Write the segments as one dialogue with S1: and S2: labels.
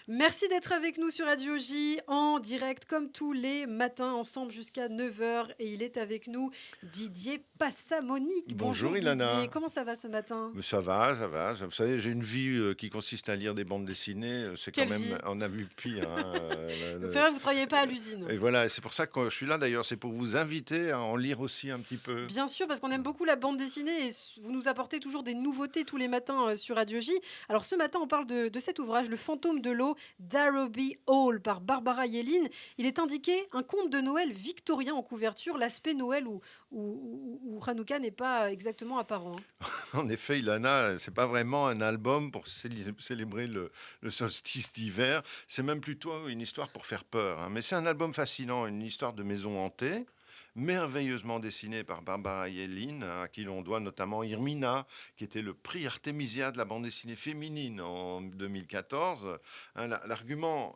S1: Merci d'être avec nous sur Radio J en direct comme tous les matins ensemble jusqu'à 9 heures et il est avec nous Didier Passamonique. Bonjour
S2: Bonjour
S1: Didier,
S2: Ilana.
S1: comment ça va ce matin?
S2: Mais ça va, ça va. Vous savez, j'ai une vie qui consiste à lire des bandes dessinées. C'est quand
S1: Quelle
S2: même,
S1: vie!
S2: on a vu pire, hein,
S1: C'est vrai, vous ne travaillez pas à l'usine.
S2: Et voilà, c'est pour ça que je suis là d'ailleurs. C'est pour vous inviter à en lire aussi un petit peu.
S1: Bien sûr, parce qu'on aime beaucoup la bande dessinée et vous nous apportez toujours des nouveautés tous les matins sur Radio J. Alors ce matin, on parle de cet ouvrage, Le fantôme de l'eau, d'Arrowby Hall par Barbara Yellin. Il est indiqué un conte de Noël victorien en couverture. L'aspect Noël ou Hanouka n'est pas exactement apparent, hein.
S2: En effet, Ilana, c'est pas vraiment un album pour célébrer le solstice d'hiver. C'est même plutôt une histoire pour faire peur, hein. Mais c'est un album fascinant, une histoire de maison hantée, merveilleusement dessinée par Barbara Yellin, à qui l'on doit notamment Irmina, qui était le prix Artemisia de la bande dessinée féminine en 2014. L'argument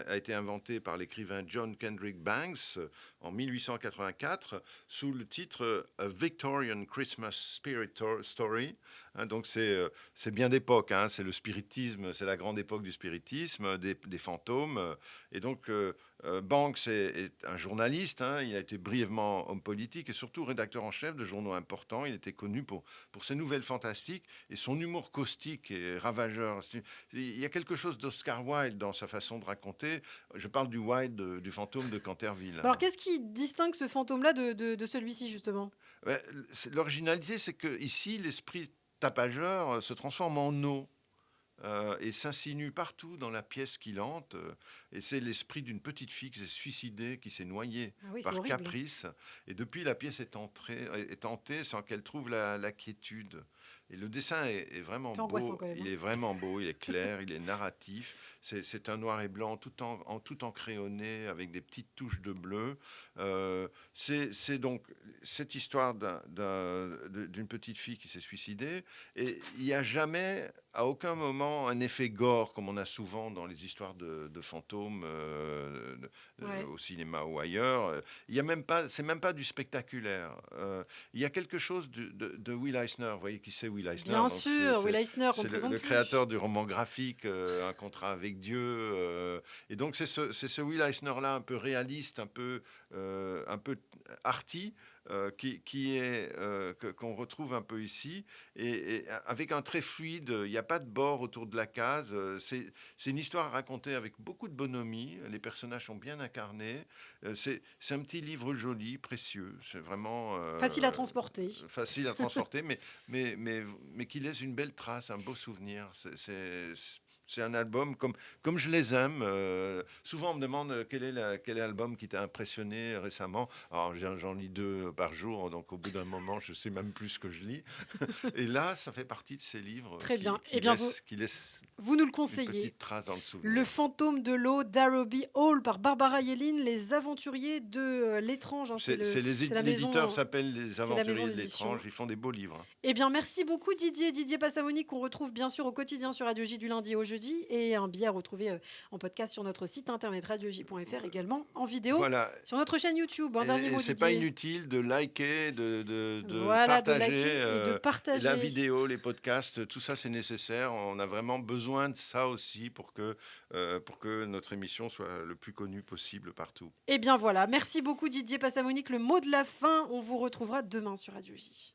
S2: a été inventé par l'écrivain John Kendrick Banks en 1884 sous le titre A Victorian Christmas Spirit Story. Donc c'est bien d'époque, hein, c'est le spiritisme, c'est la grande époque du spiritisme, des fantômes. Et donc Banks est un journaliste, hein, il a été brièvement homme politique et surtout rédacteur en chef de journaux importants. Il était connu pour ses nouvelles fantastiques et son humour caustique et ravageur. Il y a quelque chose d'Oscar Wilde dans sa façon de raconter. Je parle du Wilde, du fantôme de Canterville,
S1: Alors
S2: hein.
S1: qu'est-ce qui distingue ce fantôme-là de celui-ci justement?
S2: Ouais, l'originalité, c'est que ici, l'esprit tapageur se transforme en eau et s'insinue partout dans la pièce qu'il hante. Et c'est l'esprit d'une petite fille qui s'est suicidée, qui s'est noyée
S1: Ah oui, c'est
S2: par
S1: horrible.
S2: caprice. Et depuis, la pièce est hantée sans qu'elle trouve la quiétude. Et le dessin est
S1: Un
S2: vraiment
S1: peu angoissant
S2: beau.
S1: quand même,
S2: Il
S1: hein.
S2: est vraiment beau, il est clair, il est narratif. C'est un noir et blanc tout en créonné avec des petites touches de bleu. C'est donc cette histoire d'une petite fille qui s'est suicidée. Et il n'y a jamais, à aucun moment, un effet gore, comme on a souvent dans les histoires de fantômes
S1: Ouais.
S2: au cinéma ou ailleurs. Il y a même pas, c'est même pas du spectaculaire. Il y a quelque chose de Will Eisner. Vous voyez qui c'est Will Eisner?
S1: Bien
S2: Donc
S1: sûr, Will Eisner qu'on
S2: c'est
S1: ne présente
S2: le
S1: plus.
S2: créateur du roman graphique, Un contrat avec Dieu. Et donc c'est ce Will Eisner-là, un peu réaliste, un peu arty, qui est qu'on retrouve un peu ici, et avec un trait fluide. Il n'y a pas de bord autour de la case. C'est une histoire à raconter avec beaucoup de bonhomie. Les personnages sont bien incarnés. C'est un petit livre joli, précieux. C'est vraiment
S1: Facile à transporter.
S2: facile à transporter, mais qui laisse une belle trace, un beau souvenir. C'est un album comme je les aime. Souvent, on me demande quel est l'album qui t'a impressionné récemment. Alors, j'en lis deux par jour, donc au bout d'un moment, je sais même plus ce que je lis. Et là, ça fait partie de ces livres
S1: Très bien. Eh bien,
S2: qui laissent
S1: vous nous le
S2: une
S1: conseillez.
S2: petite trace dans le
S1: Le
S2: souvenir.
S1: fantôme de l'eau d'Arrowby Hall par Barbara Yellin, Les Aventuriers de l'étrange, hein, c'est la
S2: L'éditeur
S1: maison,
S2: s'appelle Les
S1: c'est la maison
S2: Aventuriers de
S1: d'édition.
S2: l'étrange. Ils font des beaux livres, hein.
S1: Eh bien, merci beaucoup Didier Passamonique, qu'on retrouve bien sûr au quotidien sur Radio J du lundi au jeudi et un billet à retrouver en podcast sur notre site internet radioj.fr, également en vidéo
S2: Voilà.
S1: sur notre chaîne YouTube. Un dernier
S2: Et
S1: mot
S2: c'est pas
S1: Didier.
S2: inutile de liker, de
S1: Voilà, de
S2: partager
S1: liker et de
S2: la
S1: partager.
S2: vidéo, les podcasts, tout ça c'est nécessaire. On a vraiment besoin de ça aussi pour que notre émission soit le plus connue possible partout.
S1: Eh bien voilà, merci beaucoup Didier Passamonique. Le mot de la fin, on vous retrouvera demain sur Radio J.